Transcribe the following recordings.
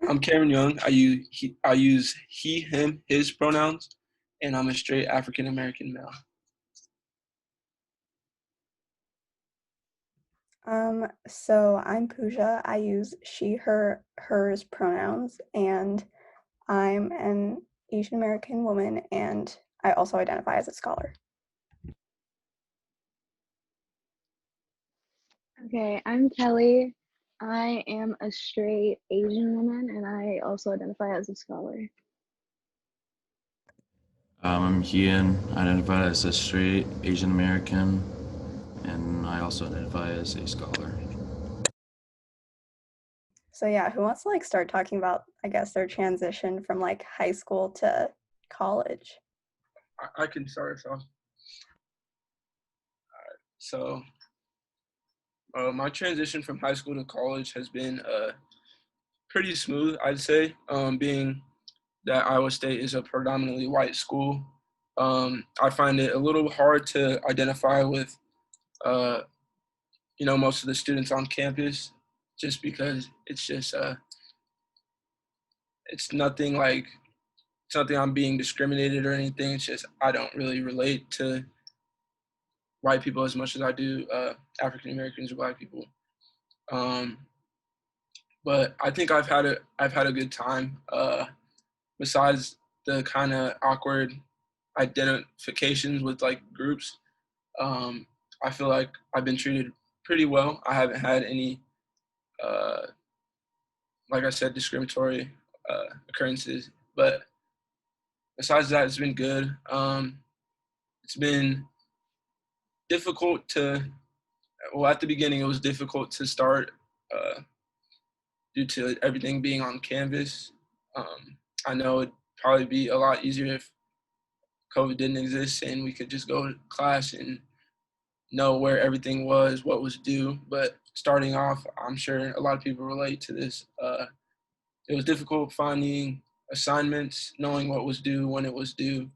I'm Cameron Young. I use he, him, his pronouns, and I'm a straight African American male. So I'm Pooja. I use she, her, hers pronouns, and I'm an Asian American woman, and I also identify as a scholar. Okay, I'm Kelly. I am a straight Asian woman and I also identify as a scholar. I'm Ian. I identify as a straight Asian American, and I also identify as a scholar. So yeah, who wants to start talking about, I guess, their transition from high school to college? I can start us off. So, my transition from high school to college has been pretty smooth, I'd say, being that Iowa State is a predominantly white school. I find it a little hard to identify with, most of the students on campus, just because it's nothing I'm being discriminated or anything. It's just I don't really relate to white people as much as I do African Americans or Black people. But I think I've had a good time. Besides the kind of awkward identifications with groups, I feel like I've been treated pretty well. I haven't had any, uh, like I said, discriminatory occurrences. But besides that, it's been good. It's been difficult at the beginning, it was difficult to start due to everything being on Canvas. I know it'd probably be a lot easier if COVID didn't exist and we could just go to class and know where everything was, what was due. But starting off, I'm sure a lot of people relate to this. It was difficult finding assignments, knowing what was due, when it was due.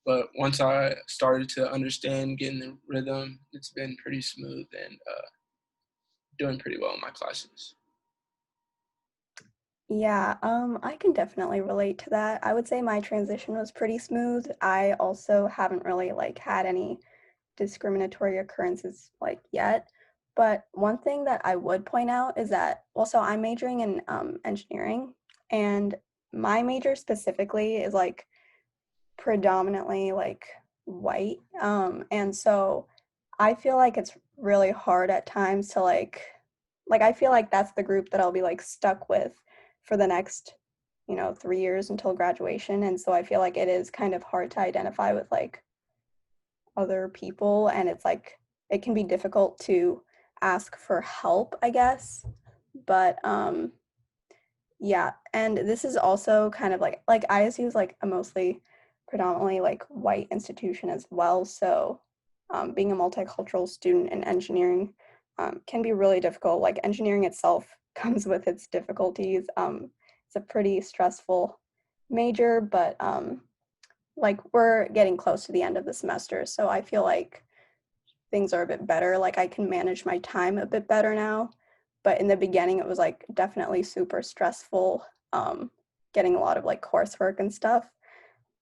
But once I started to understand, getting the rhythm, it's been pretty smooth and doing pretty well in my classes. Yeah, I can definitely relate to that. I would say my transition was pretty smooth. I also haven't really had any discriminatory occurrences yet. But one thing that I would point out is that, well, so I'm majoring in engineering, and my major specifically is predominantly white. And so I feel like it's really hard at times to I feel like that's the group that I'll be stuck with for the next 3 years until graduation. And so I feel like it is kind of hard to identify with other people, and it's it can be difficult to ask for help, I guess. But yeah, and this is also kind of like ISU is a mostly predominantly white institution as well. So being a multicultural student in engineering can be really difficult. Engineering itself comes with its difficulties. It's a pretty stressful major, but we're getting close to the end of the semester, so I feel like things are a bit better. I can manage my time a bit better now. But in the beginning, it was definitely super stressful, getting a lot of coursework and stuff.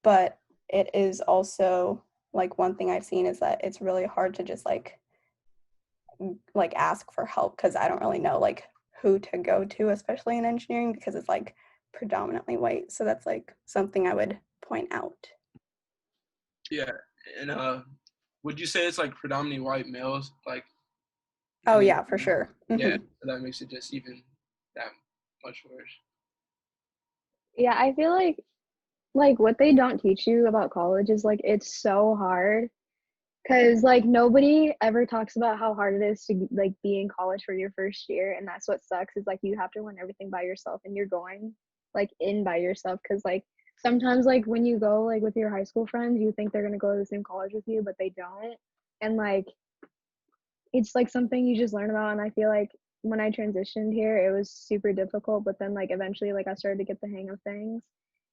But it is also one thing I've seen is that it's really hard to just ask for help, because I don't really know who to go to, especially in engineering, because it's predominantly white. So that's something I would point out. Yeah, and would you say it's predominantly white males? Oh yeah, for sure. Yeah, that makes it just even that much worse. Yeah, I feel like what they don't teach you about college is it's so hard because nobody ever talks about how hard it is to be in college for your first year, and that's what sucks is you have to learn everything by yourself, and you're going in by yourself because sometimes when you go with your high school friends, you think they're going to go to the same college with you, but they don't. And it's something you just learn about. And I feel when I transitioned here, it was super difficult, but then eventually I started to get the hang of things.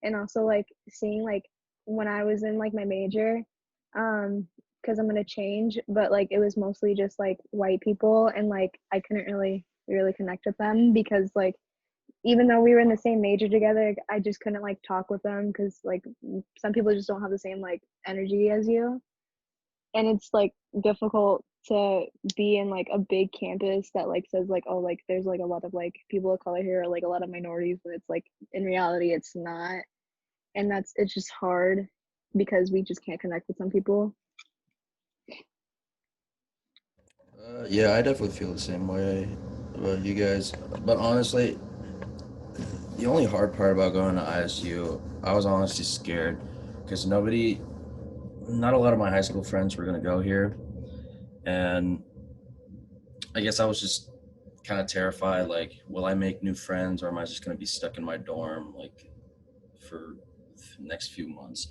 And also seeing when I was in my major, because I'm going to change, but it was mostly just white people, and I couldn't really connect with them because even though we were in the same major together, I just couldn't like talk with them because like some people just don't have the same like energy as you, and it's like difficult to be in like a big campus that like says like, oh, like there's like a lot of like people of color here or like a lot of minorities, but it's like in reality it's not, and it's just hard because we just can't connect with some people. Yeah, I definitely feel the same way about you guys. But honestly, the only hard part about going to ISU, I was honestly scared because not a lot of my high school friends were going to go here. And I guess I was just kind of terrified, like, will I make new friends or am I just going to be stuck in my dorm, like, for the next few months?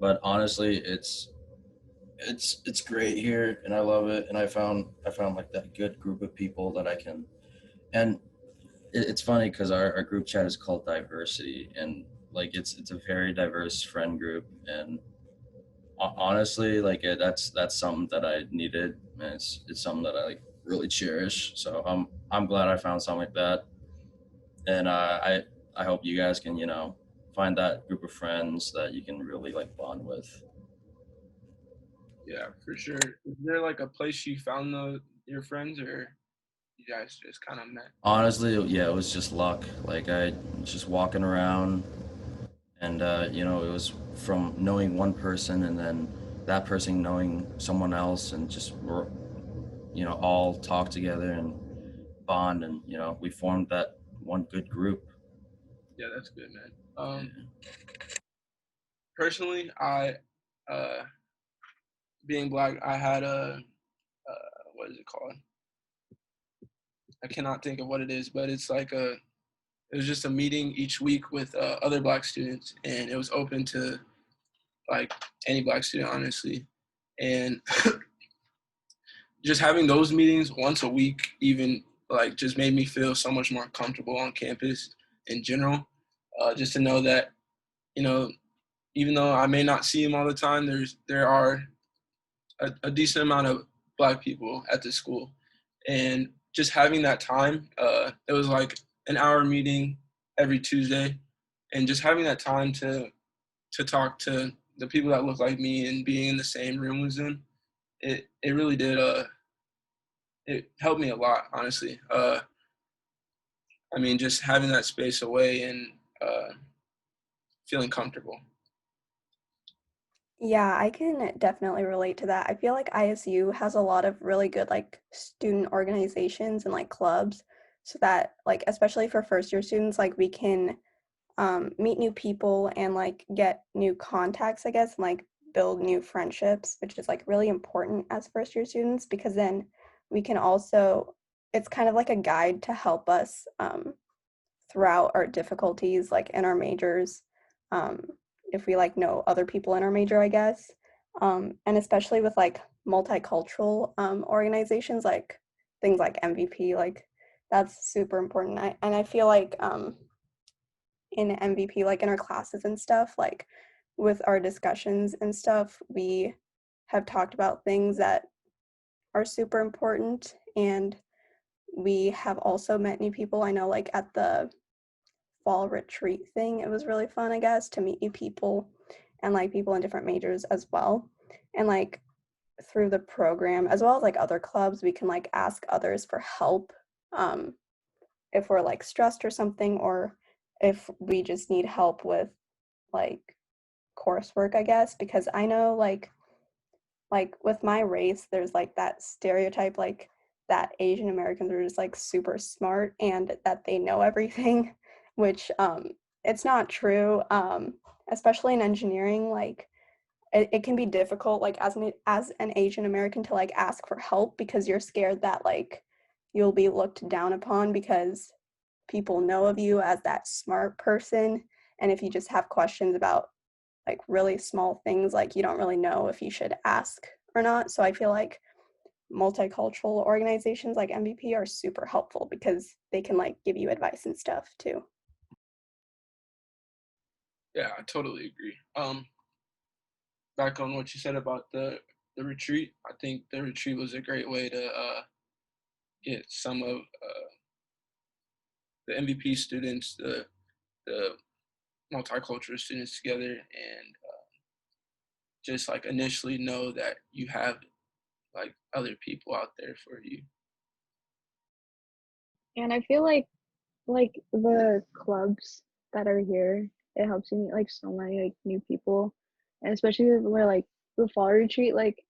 But honestly, it's great here and I love it. And I found like that good group of people that I can, and it's funny because our group chat is called Diversity, and like it's a very diverse friend group, and honestly, like that's something that I needed, and it's something that I like really cherish. So I'm glad I found something like that, and I hope you guys can find that group of friends that you can really like bond with. Yeah, for sure. Is there like a place you found your friends, or you guys just kind of met? Honestly, yeah, it was just luck. Like I was just walking around, and it was from knowing one person and then that person knowing someone else, and just we're all talk together and bond, and we formed that one good group. Yeah, that's good, man. Yeah. Personally, I, uh, being black, I had what is it called? I cannot think of what it is, but it's like it was just a meeting each week with other black students, and it was open to like any black student, honestly. And just having those meetings once a week, even like just made me feel so much more comfortable on campus in general. Just to know that, you know, even though I may not see them all the time, there are a decent amount of black people at the school, and just having that time, it was like an hour meeting every Tuesday, and just having that time to talk to the people that look like me and being in the same room with them, it really did it helped me a lot, honestly. I mean, just having that space away and feeling comfortable. Yeah, I can definitely relate to that. I feel like ISU has a lot of really good like student organizations and like clubs, so that like especially for first year students, like we can meet new people and like get new contacts, I guess, and like build new friendships, which is like really important as first year students because then we can also, it's kind of like a guide to help us throughout our difficulties like in our majors, um, if we like know other people in our major, I guess, and especially with like multicultural organizations like things like MVP, like that's super important. And I feel like in MVP, like in our classes and stuff, like with our discussions and stuff, we have talked about things that are super important. And we have also met new people. I know, like at the fall retreat thing, it was really fun, I guess, to meet new people and like people in different majors as well. And like through the program, as well as like other clubs, we can like ask others for help if we're like stressed or something, or if we just need help with like coursework, I guess, because I know like with my race, there's like that stereotype like that Asian Americans are just like super smart and that they know everything, which it's not true. Especially in engineering, like it can be difficult like as an Asian American to like ask for help because you're scared that like you'll be looked down upon because people know of you as that smart person, and if you just have questions about like really small things, like you don't really know if you should ask or not. So I feel like multicultural organizations like MVP are super helpful because they can like give you advice and stuff too. Yeah, I totally agree. Back on what you said about the retreat, I think the retreat was a great way to get some of the MVP students, the multicultural students together, and just like initially know that you have like other people out there for you. And I feel like the clubs that are here, it helps you meet like so many like new people, and especially where like the fall retreat, like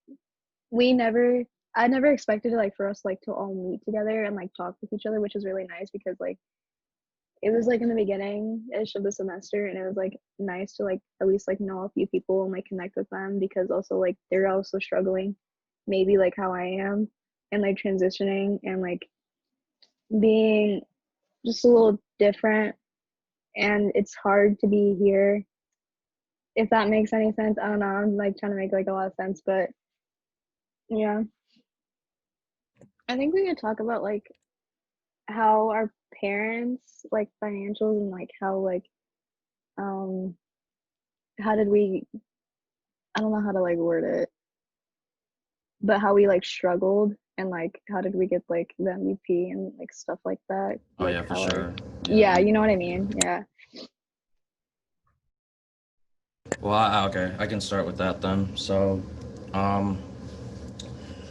we never I never expected it like for us like to all meet together and like talk with each other, which is really nice because like it was like in the beginning ish of the semester, and it was like nice to like at least like know a few people and like connect with them, because also like they're also struggling maybe like how I am, and like transitioning and like being just a little different, and it's hard to be here, if that makes any sense. I don't know, I'm like trying to make like a lot of sense, but yeah, I think we could talk about like how our parents like financials, and like how like um how did we, I don't know how to like word it, but how we like struggled, and like how did we get like the MVP and like stuff like that, Oh like yeah, for how our, sure. yeah, you know what I mean, yeah. Well, okay, I can start with that then. So, um,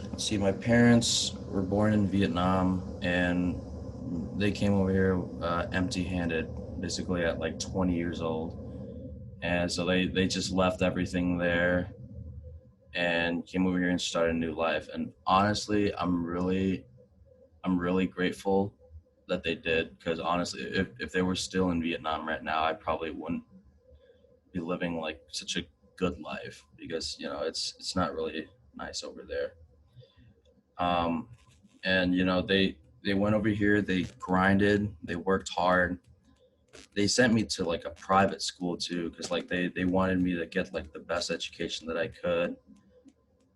let's see, my parents were born in Vietnam, and they came over here empty-handed, basically at like 20 years old. And so they just left everything there and came over here and started a new life. And honestly, I'm really grateful that they did, because honestly, if they were still in Vietnam right now, I probably wouldn't be living like such a good life, because it's not really nice over there. Um, and they went over here, they grinded, they worked hard. They sent me to like a private school too, because like they wanted me to get like the best education that I could.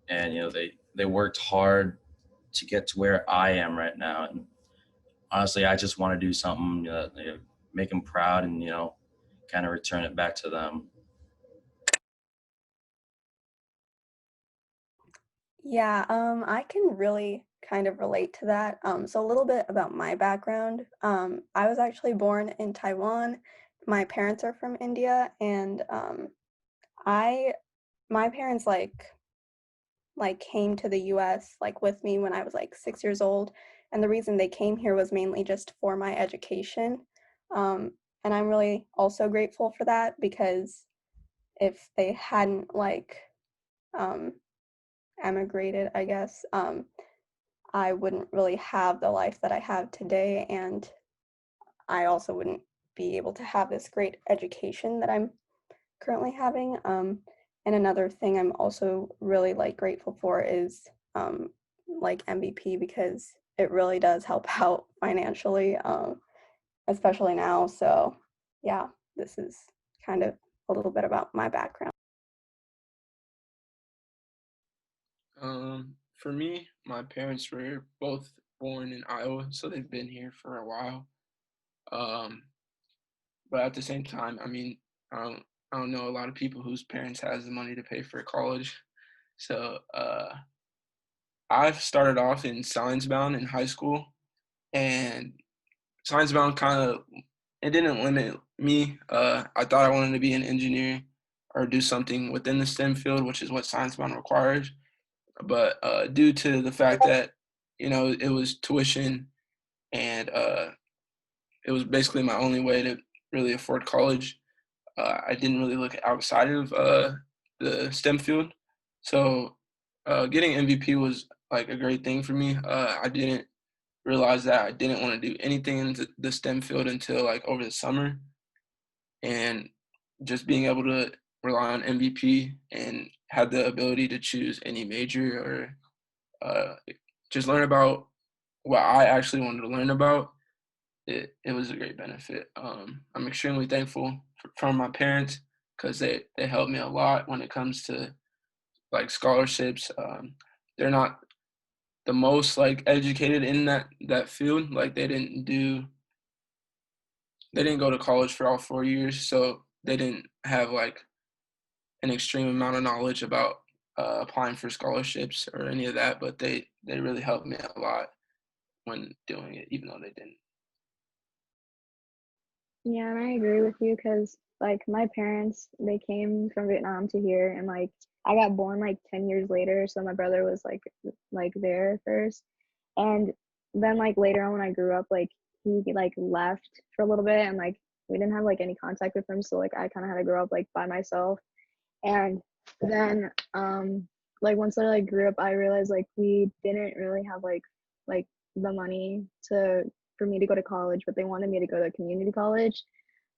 And they worked hard to get to where I am right now. And honestly, I just want to do something make them proud, and kind of return it back to them. Yeah, I can really kind of relate to that. So a little bit about my background. I was actually born in Taiwan. My parents are from India, and I my parents like came to the US like with me when I was like 6 years old. And the reason they came here was mainly just for my education. Um, and I'm really also grateful for that, because if they hadn't like um, emigrated, I guess, I wouldn't really have the life that I have today. And I also wouldn't be able to have this great education that I'm currently having. And another thing I'm also really like grateful for is like MVP, because it really does help out financially, especially now. So yeah, this is kind of a little bit about my background. For me, my parents were both born in Iowa, so they've been here for a while. Um, but at the same time, I mean, I don't, I don't know a lot of people whose parents has the money to pay for college. So I've started off in science bound in high school, and science bound kind of, it didn't limit me. I thought I wanted to be an engineer or do something within the STEM field, which is what science bound requires. But due to the fact that it was tuition, and it was basically my only way to really afford college, I didn't really look outside of the STEM field. So getting MVP was like a great thing for me. I didn't realize that I didn't want to do anything in the STEM field until like over the summer, and just being able to rely on MVP and have the ability to choose any major, or just learn about what I actually wanted to learn about. It was a great benefit. I'm extremely thankful from my parents, because they helped me a lot when it comes to like scholarships. They're not the most like educated in that field. Like they didn't go to college for all 4 years, so they didn't have like an extreme amount of knowledge about applying for scholarships or any of that. But they really helped me a lot when doing it, even though they didn't. Yeah, and I agree with you because like my parents, they came from Vietnam to here, and like I got born like 10 years later, so my brother was like there first, and then like later on when I grew up, like he like left for a little bit, and like we didn't have like any contact with him, so like I kind of had to grow up like by myself, and then like once I like grew up, I realized like we didn't really have like the money to for me to go to college, but they wanted me to go to community college.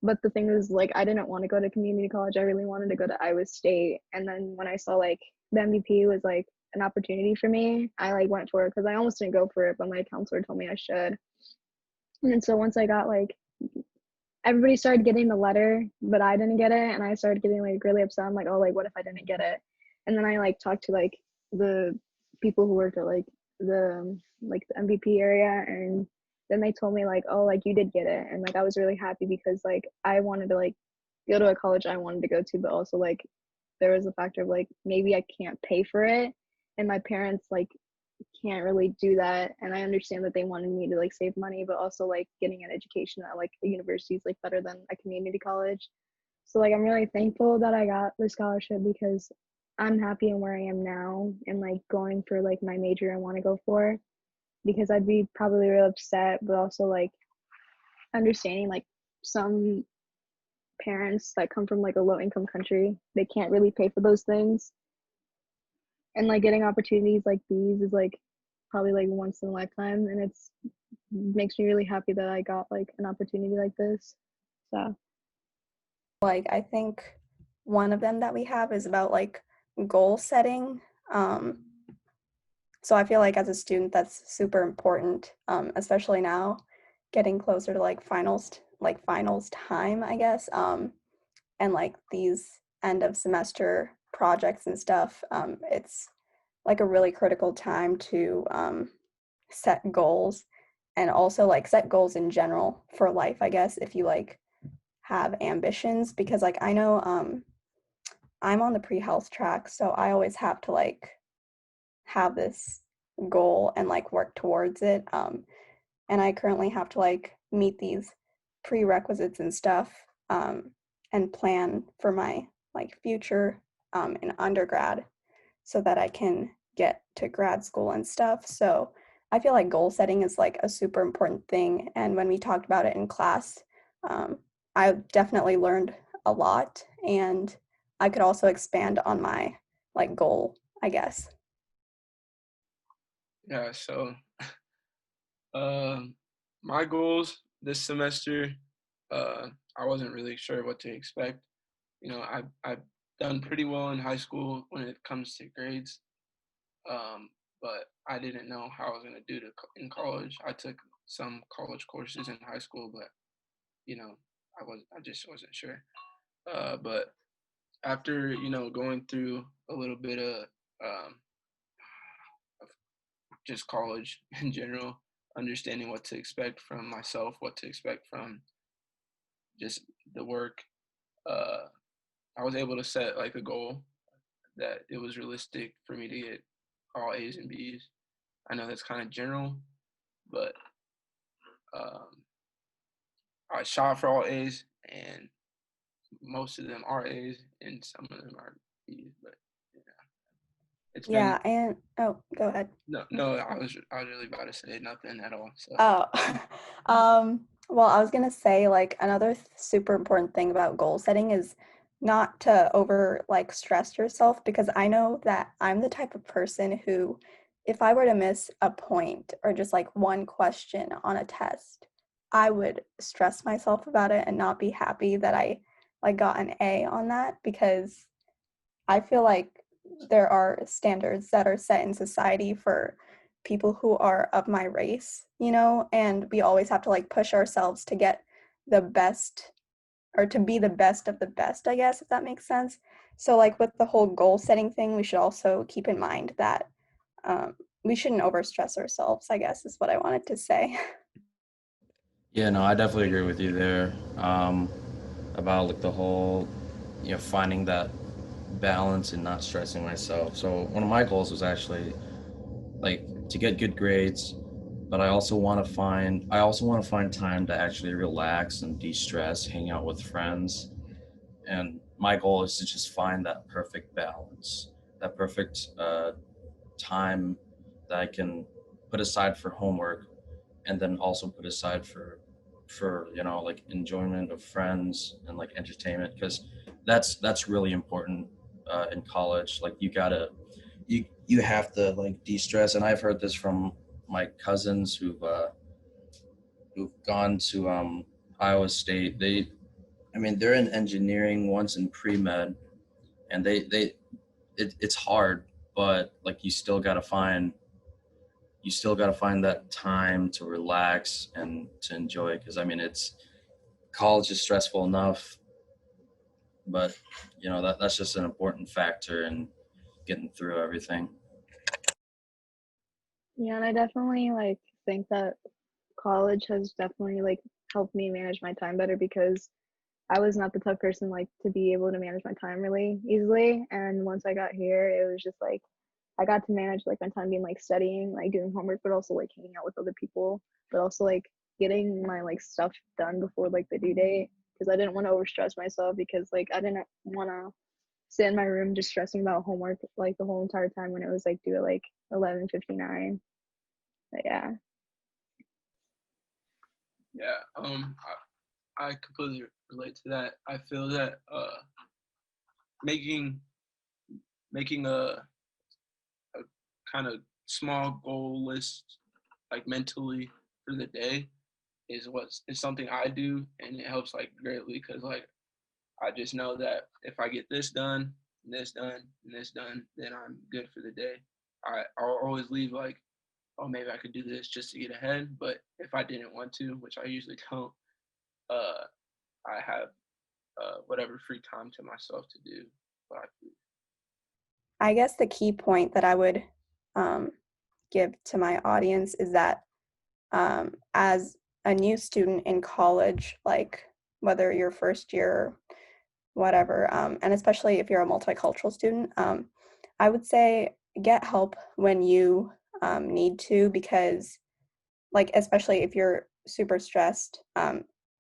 But the thing was, like, I didn't want to go to community college. I really wanted to go to Iowa State. And then when I saw like the MVP was like an opportunity for me, I like went for it because I almost didn't go for it, but my counselor told me I should. And so once I got like everybody started getting the letter, but I didn't get it, and I started getting like really upset. I'm like, oh, like what if I didn't get it? And then I like talked to like the people who worked at like the MVP area, and then they told me like, oh, like you did get it, and like I was really happy because like I wanted to like go to a college I wanted to go to, but also like there was a factor of like maybe I can't pay for it, and my parents like can't really do that, and I understand that they wanted me to like save money, but also like getting an education at like a university is like better than a community college. So like I'm really thankful that I got the scholarship because I'm happy in where I am now and like going for like my major I want to go for, because I'd be probably real upset, but also like understanding like some parents that come from like a low income country, they can't really pay for those things, and like getting opportunities like these is like probably like once in a lifetime, and it's makes me really happy that I got like an opportunity like this. So Like, I think one of them that we have is about like goal setting. So I feel like as a student, that's super important, especially now, getting closer to like finals time, I guess, and like these end of semester projects and stuff. It's like a really critical time to set goals, and also like set goals in general for life, I guess, if you like have ambitions, because like I know I'm on the pre-health track, so I always have to like have this goal and like work towards it. And I currently have to like meet these prerequisites and stuff, and plan for my like future in undergrad so that I can get to grad school and stuff. So I feel like goal setting is like a super important thing. And when we talked about it in class, um, I definitely learned a lot, and I could also expand on my like goal, I guess. Yeah, so my goals this semester, I wasn't really sure what to expect. You know, I've done pretty well in high school when it comes to grades, but I didn't know how I was gonna do in college. I took some college courses in high school, but you know, I just wasn't sure. But after going through a little bit of just college in general, understanding what to expect from myself, what to expect from just the work, uh, I was able to set like a goal that it was realistic for me to get all A's and B's. I know that's kind of general, but um, I shot for all A's, and most of them are A's, and some of them are B's. But yeah, it's been Yeah, and oh, go ahead. no. I was really about to say nothing at all. So Oh, well, I was gonna say like another super important thing about goal setting is not to over like stress yourself, because I know that I'm the type of person who, if I were to miss a point or just like one question on a test, I would stress myself about it and not be happy that I like got an A on that, because I feel like there are standards that are set in society for people who are of my race, and we always have to like push ourselves to get the best, or to be the best of the best, I guess, if that makes sense. So, like with the whole goal setting thing, we should also keep in mind that we shouldn't overstress ourselves, I guess, is what I wanted to say. Yeah, no, I definitely agree with you there. About like the whole, finding that balance and not stressing myself. So one of my goals was actually like to get good grades, but I also want to find time to actually relax and de-stress, hang out with friends. And my goal is to just find that perfect balance, that perfect time that I can put aside for homework, and then also put aside for like enjoyment of friends and like entertainment, because that's really important in college. Like you have to like de-stress. And I've heard this from my cousins who've gone to Iowa State. They're in engineering, once in pre-med, and it's hard, but like you still got to find that time to relax and to enjoy it, because it's college is stressful enough, but that's just an important factor in getting through everything. Yeah, and I definitely like think that college has definitely like helped me manage my time better, because I was not the type of person like to be able to manage my time really easily. And once I got here, it was just like I got to manage like my time being like studying, like doing homework, but also like hanging out with other people, but also like getting my like stuff done before like the due date, because I didn't want to overstress myself, because like I didn't want to sit in my room just stressing about homework like the whole entire time when it was like due at like 11:59. But yeah. Yeah, I completely relate to that. I feel that making making a kind of small goal list, like mentally, for the day is something I do, and it helps like greatly, because like I just know that if I get this done, and this done, and this done, then I'm good for the day. I'll always leave like, oh, maybe I could do this just to get ahead, but if I didn't want to, which I usually don't, uh, I have whatever free time to myself to do what I do. I guess the key point that I would um, give to my audience is that as a new student in college, like whether you're first year, whatever, and especially if you're a multicultural student, I would say get help when you need to, because like especially if you're super stressed,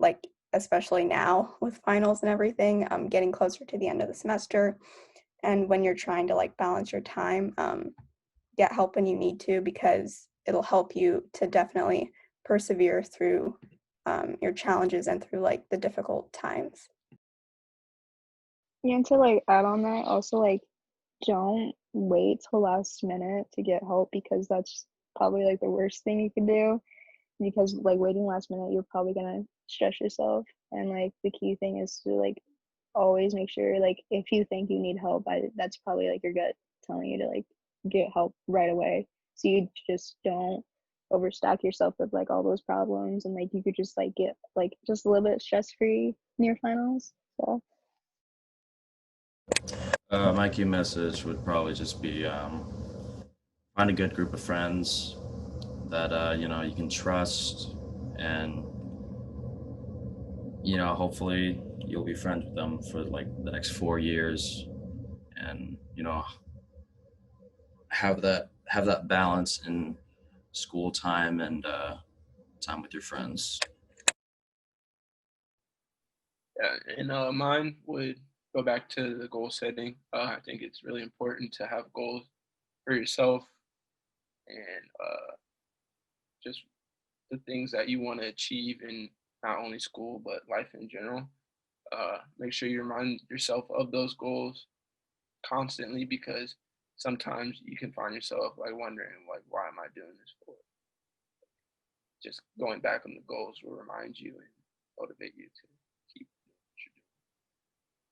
like especially now with finals and everything, getting closer to the end of the semester, and when you're trying to like balance your time, get help when you need to, because it'll help you to definitely persevere through your challenges and through like the difficult times. Yeah, and to like add on that, also like don't wait till last minute to get help, because that's probably like the worst thing you can do, because like waiting last minute, you're probably gonna stress yourself. And like the key thing is to like always make sure, like if you think you need help, that's probably like your gut telling you to like get help right away, so you just don't overstack yourself with like all those problems, and like you could just like get like just a little bit stress free near finals. So My key message would probably just be find a good group of friends that you can trust, and hopefully you'll be friends with them for like the next 4 years, and have that balance in school time and time with your friends. Yeah, and mine would go back to the goal setting. I think it's really important to have goals for yourself, and just the things that you want to achieve in not only school but life in general. Make sure you remind yourself of those goals constantly, because sometimes you can find yourself like wondering like, why am I doing this for? Just going back on the goals will remind you and motivate you to